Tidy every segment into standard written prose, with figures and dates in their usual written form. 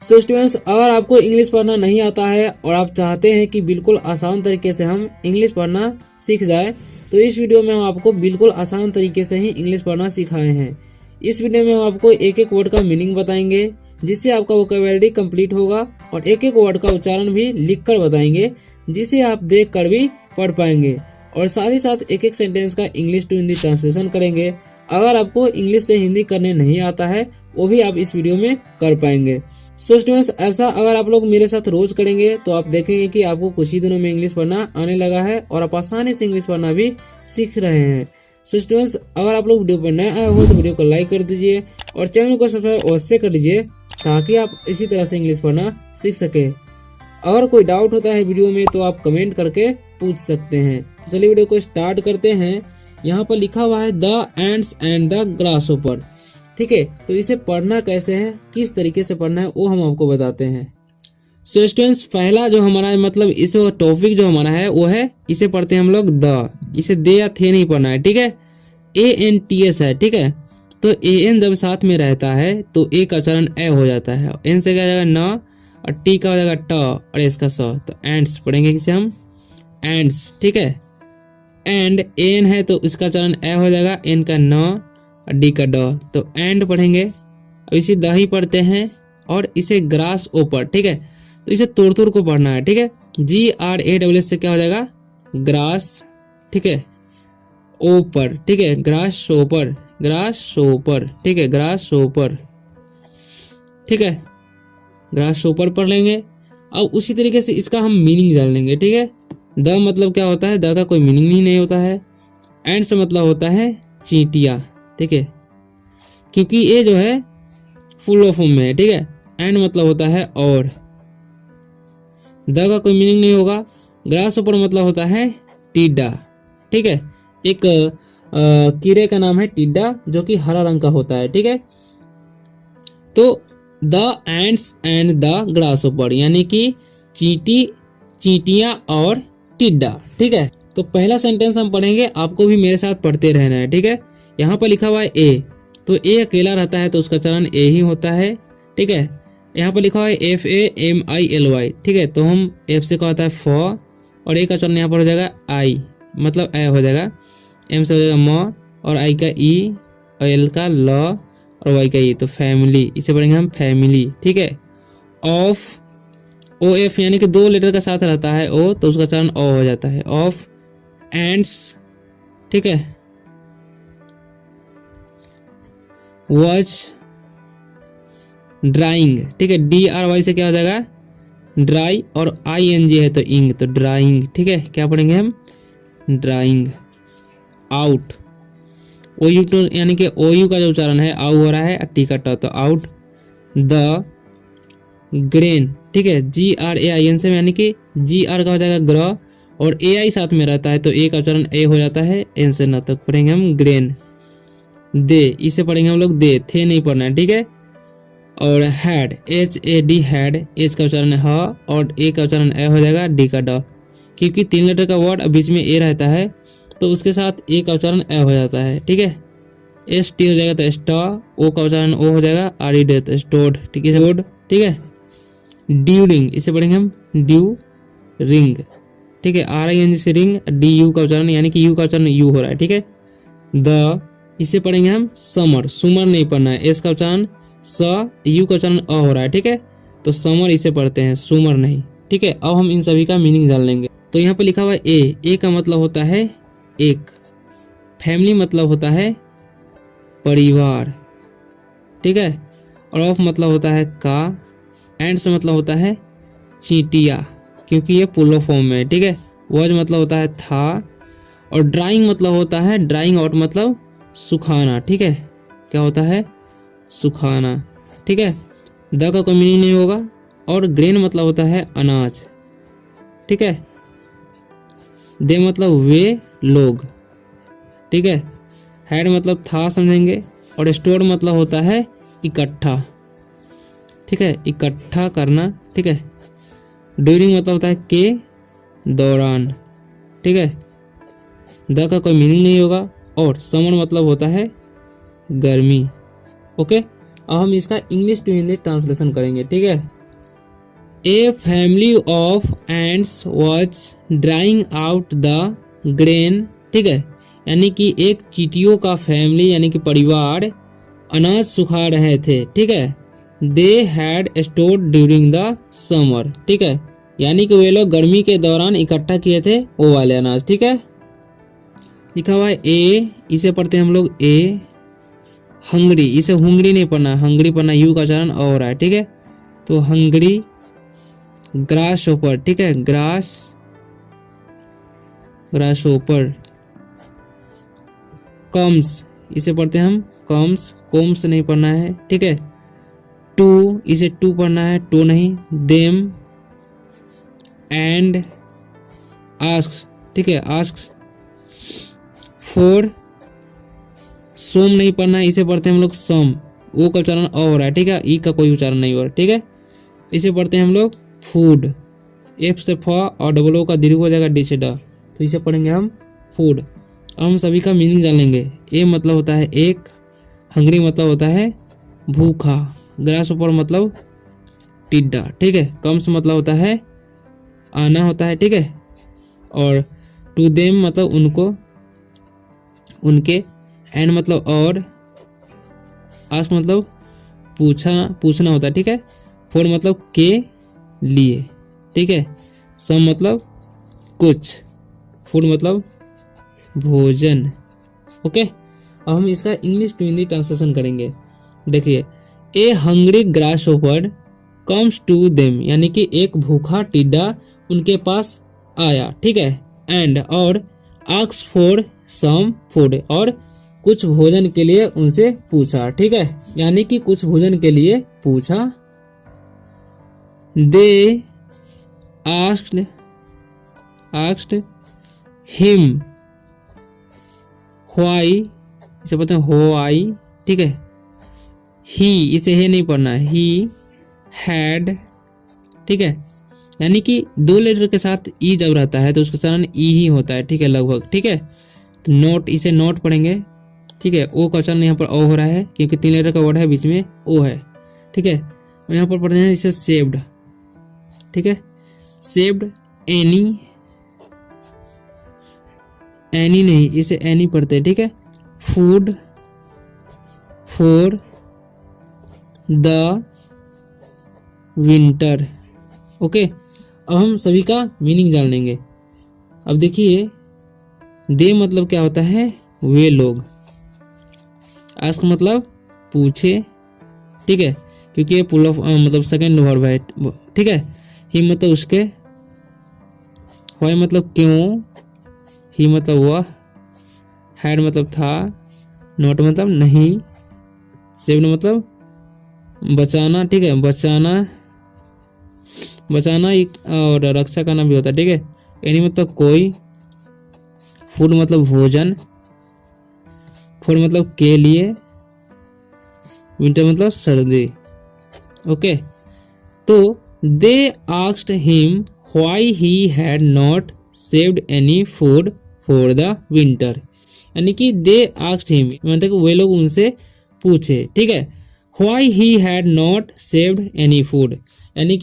So students, अगर आपको English पढ़ना नहीं आता है और आप चाहते हैं कि बिल्कुल आसान तरीके से हम इंग्लिश पढ़ना सीख जाए, तो इस वीडियो में हम आपको बिल्कुल आसान तरीके से ही इंग्लिश पढ़ना सिखाए हैं। इस वीडियो में हम आपको एक एक वर्ड का मीनिंग बताएंगे, जिससे आपका वोकैबुलरी कंप्लीट होगा, और एक एक वर्ड का उच्चारण भी लिखकर बताएंगे, जिसे आप देख कर भी पढ़ पाएंगे, और साथ ही साथ एक एक सेंटेंस का इंग्लिश टू हिंदी ट्रांसलेशन करेंगे। अगर आपको इंग्लिश से हिंदी करने नहीं आता है, वो भी आप इस वीडियो में कर पाएंगे। सो स्टूडेंट्स, ऐसा अगर आप लोग मेरे साथ रोज करेंगे तो आप देखेंगे कि आपको कुछ ही दिनों में इंग्लिश पढ़ना आने लगा है और आप आसानी से इंग्लिश पढ़ना भी सीख रहे हैं। सो स्टूडेंट्स, अगर आप लोग वीडियो पर नए आए हो तो वीडियो को लाइक कर दीजिए और चैनल को सब्सक्राइब अवश्य कर लीजिए, ताकि आप इसी तरह से इंग्लिश पढ़ना सीख सके। अगर कोई डाउट होता है वीडियो में तो आप कमेंट करके पूछ सकते हैं। तो चलिए वीडियो को स्टार्ट करते हैं। यहाँ पर लिखा हुआ है the ends and the grasshopper. ठीक है, तो इसे पढ़ना कैसे है, किस तरीके से पढ़ना है, वो हम आपको बताते हैं। सो स्टूडेंट्स, पहला जो हमारा है, मतलब इस टॉपिक जो हमारा है वो है, इसे पढ़ते हैं हम लोग द। इसे दे या थे नहीं पढ़ना है, ठीक है। ANTS है, ठीक है। तो AN जब साथ में रहता है तो ए का उच्चारण ए हो जाता है, एन से क्या हो जाएगा न, और टी का हो जाएगा ट, और एस का स। तो एंड्स पढ़ेंगे किसे हम, एंड्स, ठीक है। एंड एन है तो इसका उच्चारण ए हो जाएगा, एन का न और डी का ड, तो एंड पढ़ेंगे। अब इसे द ही पढ़ते हैं, और इसे ग्रास ओपर, ठीक है। तो इसे तोड़ तोड़ को पढ़ना है, ठीक है। GRASS से क्या हो जाएगा, ग्रास, ठीक है, ओपर, ठीक है, ग्रास ओपर, ग्रास ओपर, ठीक है, ग्रास ओपर, ठीक है, ग्रास ओपर पढ़ लेंगे। अब उसी तरीके से इसका हम मीनिंग जान लेंगे, ठीक है। द मतलब क्या होता है, द का कोई मीनिंग ही नहीं होता है। एंड से मतलब होता है चींटियां, ठीक है, क्योंकि ये जो है फुल फॉर्म में है, ठीक है। एंड मतलब होता है और, द का कोई मीनिंग नहीं होगा। ग्रास ऊपर मतलब होता है टिड्डा, ठीक है। एक कीड़े का नाम है टिड्डा, जो कि हरा रंग का होता है, ठीक है। तो the ends and the grass ऊपर यानी कि चींटी, चींटियां और टिड्डा, ठीक है। तो पहला सेंटेंस हम पढ़ेंगे, आपको भी मेरे साथ पढ़ते रहना है, ठीक है। यहाँ पर लिखा हुआ है ए, तो ए अकेला रहता है तो उसका चलन ए ही होता है, ठीक है। यहाँ पर लिखा हुआ है FAMILY, ठीक है। तो हम एफ से क्या होता है फ, और ए का चलन यहाँ पर हो जाएगा आई, मतलब ए हो जाएगा। एम से हो जाएगा म, और आई का ई, और एल का ल, और वाई का ई, तो फैमिली, इसे पढ़ेंगे हम फैमिली, ठीक है। ऑफ, OF यानी कि 2 लेटर का साथ रहता है ओ, तो उसका चलन ओ हो जाता है, ऑफ एंड्स, ठीक है। वॉच ड्राइंग, ठीक है, DRY से क्या हो जाएगा ड्राई, और ING है तो इंग, तो ड्राइंग, ठीक है। क्या पढ़ेंगे हम, ड्राइंग। आउट, OU तो यानी कि OU का जो उच्चारण है आउ हो रहा है, टी का ट, तो आउट। द ग्रेन, ठीक है, GRAIN से यानी कि GR का हो जाएगा ग्र, और AI साथ में रहता है तो ए का उच्चारण ए हो जाता है, एन से न, तक पढ़ेंगे हम ग्रेन। दे, इसे पढ़ेंगे हम लोग दे, थे नहीं पढ़ना है, ठीक है। और हैड, HAD हैड, एच का उच्चारण ह, और ए का उच्चारण ए हो जाएगा, डी का ड, क्योंकि 3 लेटर का वर्ड बीच में ए रहता है तो उसके साथ ए का उच्चारण ए हो जाता है, ठीक है। ST हो जाएगा तो स्टा, ओ का उच्चारण ओ हो जाएगा, RED तो स्टोर्ड, ठीक है, स्टोर्ड, ठीक है। ड्यूरिंग, इसे पढ़ेंगे हम ड्यू रिंग, ठीक है, RING से रिंग, DU का उच्चारण यानी कि यू का उच्चारण यू हो रहा है, ठीक है। द, इसे पढ़ेंगे हम समर, सुमर नहीं पढ़ना है, एस का उच्चारण स, यू का उच्चारण अ हो रहा है, ठीक है। तो समर इसे पढ़ते हैं, सुमर नहीं, ठीक है। अब हम इन सभी का मीनिंग जान लेंगे। तो यहाँ पे लिखा हुआ है ए का मतलब होता है एक, फैमिली मतलब होता है परिवार, ठीक है, और ऑफ मतलब होता है का, एंड से मतलब होता है चींटिया, क्योंकि ये पुल्लो फॉर्म में है, ठीक है। वॉज मतलब होता है था, और ड्राइंग मतलब होता है ड्राइंग आउट, मतलब सुखाना, ठीक है। क्या होता है, सुखाना, ठीक है। द का कोई मीनिंग नहीं होगा। और ग्रेन मतलब होता है अनाज, ठीक है। दे मतलब वे लोग, ठीक है। हैड मतलब था समझेंगे, और स्टोर मतलब होता है इकट्ठा, ठीक है, इकट्ठा करना, ठीक है। ड्यूरिंग मतलब होता है के दौरान, ठीक है। द का कोई मीनिंग नहीं होगा। और समर मतलब होता है गर्मी, ओके। अब हम इसका इंग्लिश टू हिंदी ट्रांसलेशन करेंगे, ठीक है। A family of ends was drawing out the grain, ठीक है, यानी कि एक चींटियों का फैमिली यानी कि परिवार अनाज सुखा रहे थे, ठीक है। They had stored during the summer, ठीक है, यानी कि वे लोग गर्मी के दौरान इकट्ठा किए थे वो वाले अनाज, ठीक है। लिखा हुआ है ए, इसे पढ़ते हैं हम लोग ए। हंगरी, इसे हुंगरी नहीं पढ़ना, हंगरी पढ़ना, यू का उच्चारण और हो रहा है, ठीक है। तो हंगरी। ग्रास ओपर, ठीक है, ग्रास ओपर। कम्स, इसे पढ़ते हैं हम कम्स, कोम्स नहीं पढ़ना है, ठीक है। टू, इसे टू पढ़ना है, टू नहीं। देम एंड आस्क्स, ठीक है, आस्क्स। फोर, सोम नहीं पढ़ना है, इसे पढ़ते हैं हम लोग सम, ओ का उच्चारण अ हो रहा है, ठीक है, ई का कोई उच्चारण नहीं हो रहा है, ठीक है। इसे पढ़ते हैं हम लोग फूड, एफ से फ और डबल ओ का दीर्घ हो जाएगा, डी से ड, तो इसे पढ़ेंगे हम फूड। अब हम सभी का मीनिंग जान लेंगे। ए मतलब होता है एक, हंगरी मतलब होता है भूखा, ग्रास ऊपर मतलब टिड्डा, ठीक है। कम्स मतलब होता है आना होता है, ठीक है। और टू देम मतलब उनको, उनके। एंड मतलब और। आस्क मतलब पूछना होता है, ठीक है। फॉर मतलब के लिए, ठीक है। सम मतलब कुछ। फूड मतलब भोजन, ओके। अब हम इसका इंग्लिश टू हिंदी ट्रांसलेशन करेंगे। देखिए, ए hungry grasshopper comes to them, यानी कि एक भूखा टिड्डा उनके पास आया, ठीक है। एंड और आस्क्स फॉर सम फूड, और कुछ भोजन के लिए उनसे पूछा, ठीक है, यानी कि कुछ भोजन के लिए पूछा। दे आस्क्ड हिम व्हाई, इसे बोलते हैं व्हाई, ठीक है। ही, इसे है नहीं पढ़ना है, ही हैड, ठीक है, यानी कि दो लेटर के साथ ई जब रहता है तो उसका उच्चारण ई ही होता है, ठीक है, लगभग, ठीक है। तो नोट, इसे नोट पढ़ेंगे, ठीक है। ओ का उच्चारण यहाँ पर ओ हो रहा है क्योंकि 3 लेटर का वर्ड है, बीच में ओ है, ठीक है। और यहाँ पर पढ़ते हैं इसे सेव्ड, ठीक है। सेव्ड एनी, एनी नहीं, इसे एनी पढ़ते हैं, ठीक है। Food for the winter, okay. अब हम सभी का मीनिंग जान लेंगे। अब देखिए, दे मतलब क्या होता है, वे लोग। आस्क मतलब पूछे, ठीक है, क्योंकि ये पुल ऑफ मतलब सेकंड वर्ब है, ठीक है। ही मतलब उसके, व्हाई मतलब क्यों, ही मतलब वह, हैड मतलब था, नॉट मतलब नहीं, सेव्ड मतलब बचाना, ठीक है, बचाना एक और रक्षा करना भी होता है, ठीक है। एनी मतलब कोई, फूड मतलब भोजन, फॉर मतलब के लिए, विंटर मतलब सर्दी, ओके। तो they asked him why he had not saved any food for the winter, यानी कि दे आस्क्ड हिम मतलब वे लोग उनसे पूछे, ठीक है। Why he had not saved any food, यानी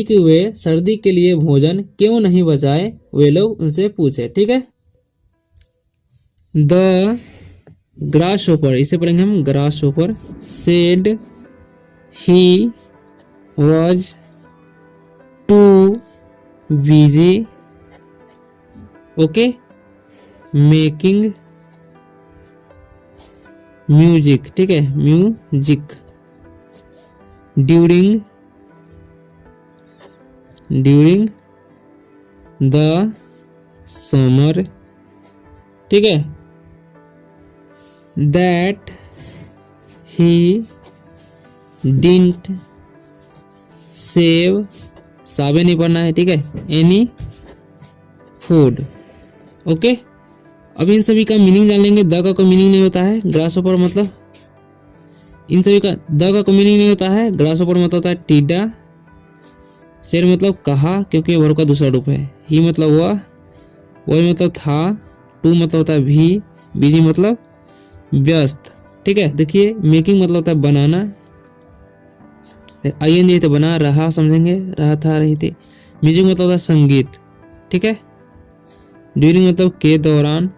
कि वे सर्दी के लिए भोजन क्यों नहीं बचाए, वे लोग उनसे पूछे, ठीक है। द ग्रासहोपर, इसे पढ़ेंगे हम grasshopper. Said he was too busy, okay, making music, ठीक है, म्यूजिक ड्यूरिंग द समर, ठीक है। That he didn't save, Save नहीं पढ़ना है, ठीक है, एनी फूड, ओके। अब इन सभी का मीनिंग जान लेंगे। द का कोई मीनिंग नहीं होता है, ग्रासहोपर मतलब, इन सभी का द का कोई मीनिंग नहीं होता है। ग्रासहोपर मतलब होता है टिड्डा, शेर मतलब कहा क्योंकि वर्ब का दूसरा रूप है, ही मतलब वह, वही मतलब था, टू मतलब होता है भी, बिजी मतलब व्यस्त, ठीक है। देखिए, मेकिंग मतलब होता है बनाना, ING तो बना रहा, समझेंगे, रहा था, रही थी। म्यूजिक मतलब होता है संगीत, ठीक है। ड्यूरिंग मतलब के दौरान।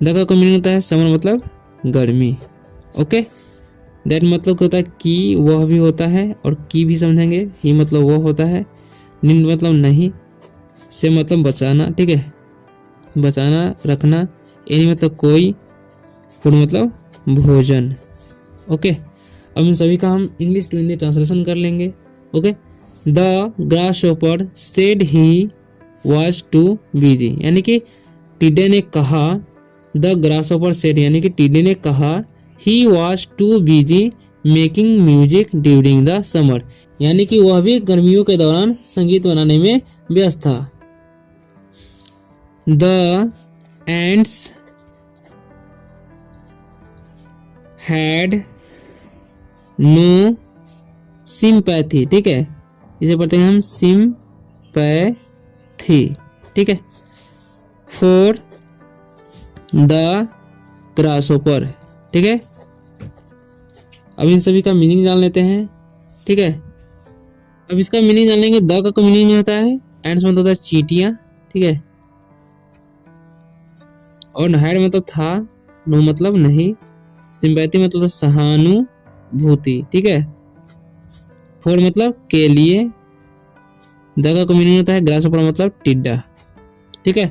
द का मीनिंग होता है समर मतलब गर्मी, ओके। दैट मतलब होता है कि, वह भी होता है, और की भी समझेंगे। ही मतलब वो होता है। नीड मतलब नहीं। से मतलब बचाना, ठीक है, बचाना, रखना। एनी मतलब कोई। फूड मतलब भोजन, ओके। अब इन सभी का हम इंग्लिश टू हिंदी ट्रांसलेशन कर लेंगे, okay. The grasshopper said he was too busy, यानी कि टिड्डे ने कहा, द ग्रासहोपर सेड यानी कि टिड्डे ने कहा, ही was too busy making music during the summer, यानी कि वह भी गर्मियों के दौरान संगीत बनाने में व्यस्त था। The ants had no sympathy, ठीक है, इसे पढ़ते हैं हम सिंपैथी, ठीक है, फॉर द ग्रासहोपर, ठीक है। अब इन सभी का मीनिंग जान लेते हैं, ठीक है। अब इसका मीनिंग जान लेंगे। द का मीनिंग नहीं होता है, एंड्स मतलब होता है चींटियां, ठीक है, और हैड मतलब था, नो मतलब नहीं, सिंपैथी मतलब सहानुभूति, ठीक है, फॉर मतलब के लिए, द का मीनिंग होता है ग्रासहोपर मतलब टिड्डा, ठीक है।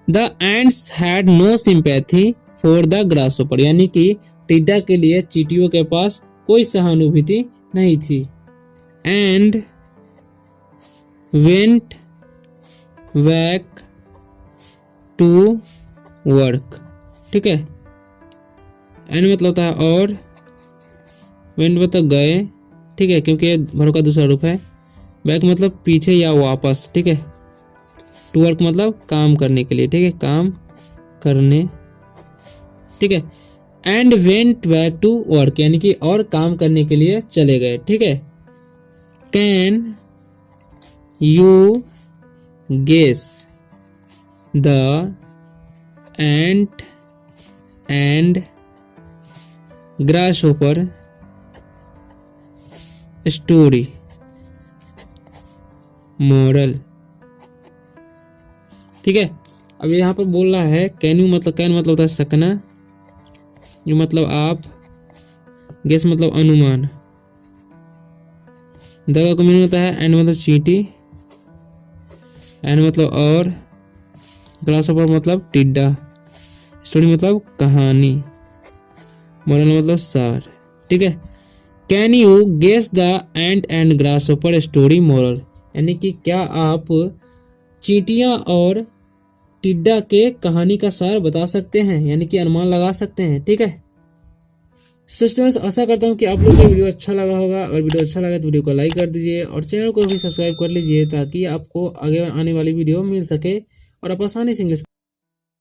The ants had no sympathy for the grasshopper, यानी कि टिड्डा के लिए चींटियों के पास कोई सहानुभूति नहीं थी। And went back to work, ठीक है। एंड मतलब होता है और, वेंट मतलब गए, ठीक है, क्योंकि वर्ब का दूसरा रूप है। बैक मतलब पीछे या वापस, ठीक है। टू वर्क मतलब काम करने के लिए, ठीक है, काम करने, ठीक है। And went back to work यानी कि और काम करने के लिए चले गए, ठीक है। Can you guess the ant and grasshopper story moral, ठीक है। अब यहाँ पर बोल रहा है कैन यू मतलब, कैन मतलब होता है सकना, यू मतलब आप, गेस मतलब अनुमान, द का मीनिंग होता है एंड मतलब चींटी, एंड मतलब और, ग्रासहोपर मतलब टिड्डा, स्टोरी मतलब कहानी, मॉरल मतलब सार, ठीक है। Can you guess the ant and grasshopper story moral, यानी कि क्या आप चींटियां और टिड्डा के कहानी का सार बता सकते हैं, यानी कि अनुमान लगा सकते हैं, ठीक है। स्टूडेंट्स, आशा करता हूं कि आप लोगों को वीडियो अच्छा लगा होगा। अगर वीडियो अच्छा लगा तो वीडियो को लाइक कर दीजिए और चैनल को भी सब्सक्राइब कर लीजिए, ताकि आपको आगे आने वाली वीडियो मिल सके और आप आसानी से इंग्लिश